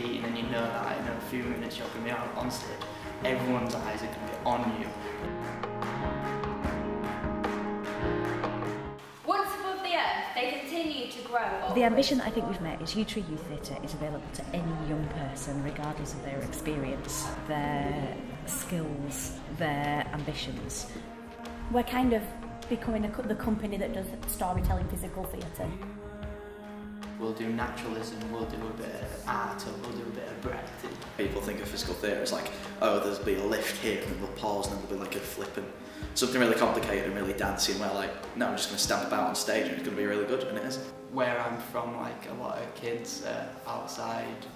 beating and you know that in a few minutes you're going to be out on stage, everyone's eyes are going to be on you. Once above the earth, they continue to grow. The ambition that I think we've met is U3 Youth Theatre is available to any young person, regardless of their experience, their skills, their ambitions. We're kind of becoming the company that does storytelling physical theatre. We'll do naturalism, we'll do a bit of art, or we'll do a bit of breathing. People think of physical theatre as like, oh, there'll be a lift here and then we'll pause and then there'll be like a flip and something really complicated and really dancey, and we're like, no, I'm just going to stamp about on stage and it's going to be really good, and it is. Where I'm from, like, a lot of kids are outside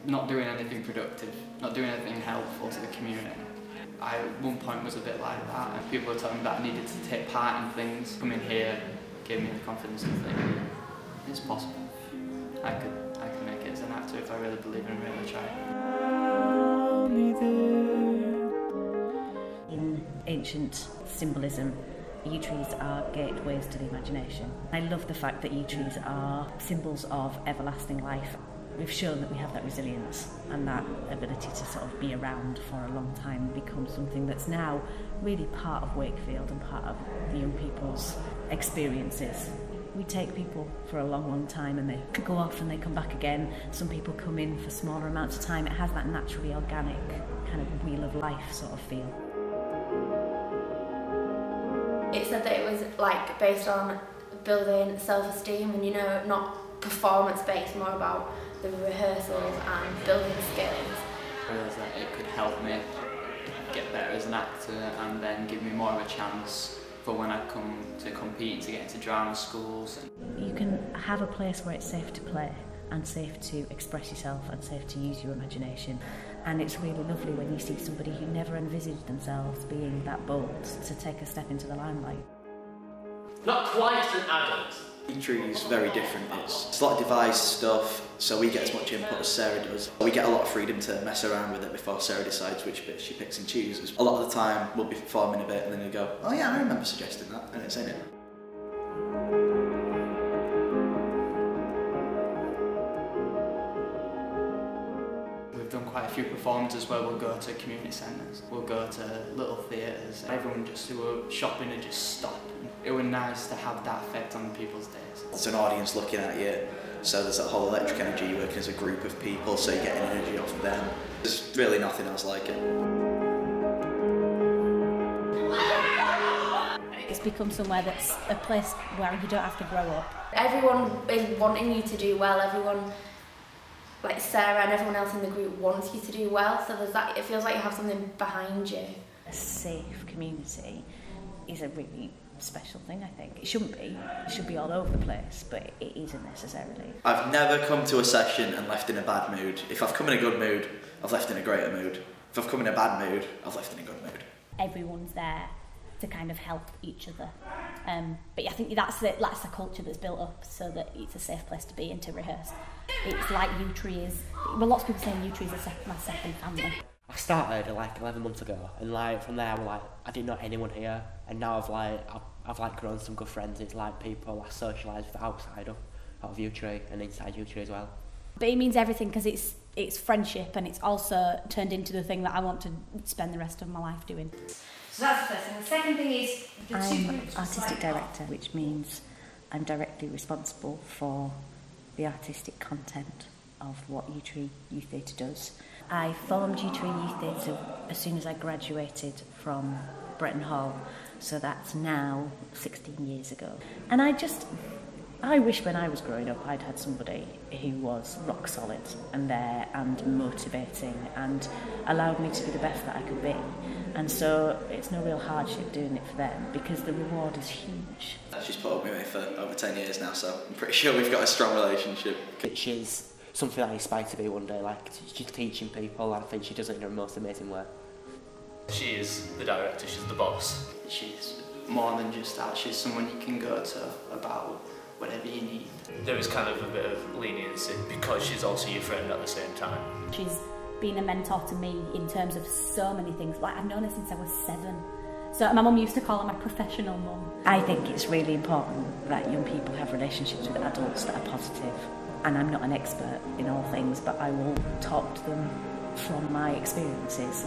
not doing anything productive, not doing anything helpful to the community. I at one point was a bit like that, and people were telling me that I needed to take part in things. Coming here gave me the confidence to think it's possible. I could make it as an actor if I really believe and really try. In ancient symbolism, yew trees are gateways to the imagination. I love the fact that yew trees are symbols of everlasting life. We've shown that we have that resilience, and that ability to sort of be around for a long time becomes something that's now really part of Wakefield and part of the young people's experiences. We take people for a long, long time and they go off and they come back again. Some people come in for smaller amounts of time. It has that naturally organic kind of wheel of life sort of feel. It said that it was like based on building self-esteem and, you know, not performance-based, more about the rehearsals and building skills. I realised that it could help me get better as an actor and then give me more of a chance for when I come to compete, to get into drama schools. You can have a place where it's safe to play and safe to express yourself and safe to use your imagination. And it's really lovely when you see somebody who never envisaged themselves being that bold to take a step into the limelight. Not quite an adult. U3 is very different. It's a lot of devised stuff, so we get as much input as Sarah does. We get a lot of freedom to mess around with it before Sarah decides which bits she picks and chooses. A lot of the time we'll be performing a bit and then you go, oh yeah, I remember suggesting that, and it's in it. We've done quite a few performances where we'll go to community centres, we'll go to little theatres, everyone just who were shopping and just stop. It was nice to have that effect on people's days. There's an audience looking at you, so there's that whole electric energy, you're working as a group of people, so you're getting energy off of them. There's really nothing else like it. It's become somewhere that's a place where you don't have to grow up. Everyone is wanting you to do well, everyone, like Sarah and everyone else in the group wants you to do well, so there's that, it feels like you have something behind you. A safe community is a really special thing, I think. It shouldn't be. It should be all over the place, but it isn't necessarily. I've never come to a session and left in a bad mood. If I've come in a good mood, I've left in a greater mood. If I've come in a bad mood, I've left in a good mood. Everyone's there to kind of help each other. But I think that's the culture that's built up so that it's a safe place to be and to rehearse. It's like U3 is, well, lots of people saying U3 is my second family. I started like 11 months ago, and like from there, I didn't know anyone here, and now I've grown some good friends. It's like people I socialise with outside of U3 and inside U3 as well. But it means everything because it's friendship, and it's also turned into the thing that I want to spend the rest of my life doing. So that's the first thing. The second thing is the two groups. I'm artistic director, which means I'm directly responsible for the artistic content of what U3 Youth Theatre does. I formed U3 Youth Theatre as soon as I graduated from Bretton Hall, so that's now 16 years ago. And I wish when I was growing up I'd had somebody who was rock solid and there and motivating and allowed me to be the best that I could be. And so it's no real hardship doing it for them because the reward is huge. She's put up with me for over 10 years now, so I'm pretty sure we've got a strong relationship. She's something I aspire to be one day, like she's teaching people. I think she does it in her most amazing way. She is the director, she's the boss. She's more than just that, she's someone you can go to about whatever you need. There is kind of a bit of leniency because she's also your friend at the same time. She's been a mentor to me in terms of so many things. Like, I've known her since I was 7. So my mum used to call her my professional mum. I think it's really important that young people have relationships with adults that are positive and I'm not an expert in all things, but I will talk to them from my experiences.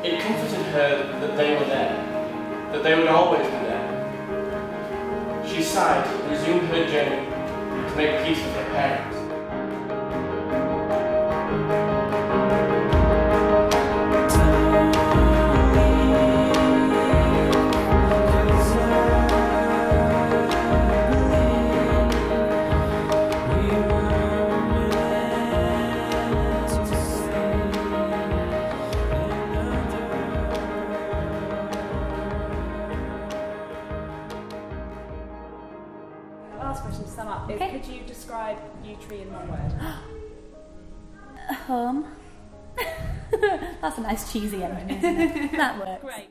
It comforted her that they were there, that they would always be there. She sighed and resumed her journey to make peace with her parents. Last question to sum up is, could you describe U-Tree in one word? Home. That's a nice cheesy ending, isn't it? That works. Great.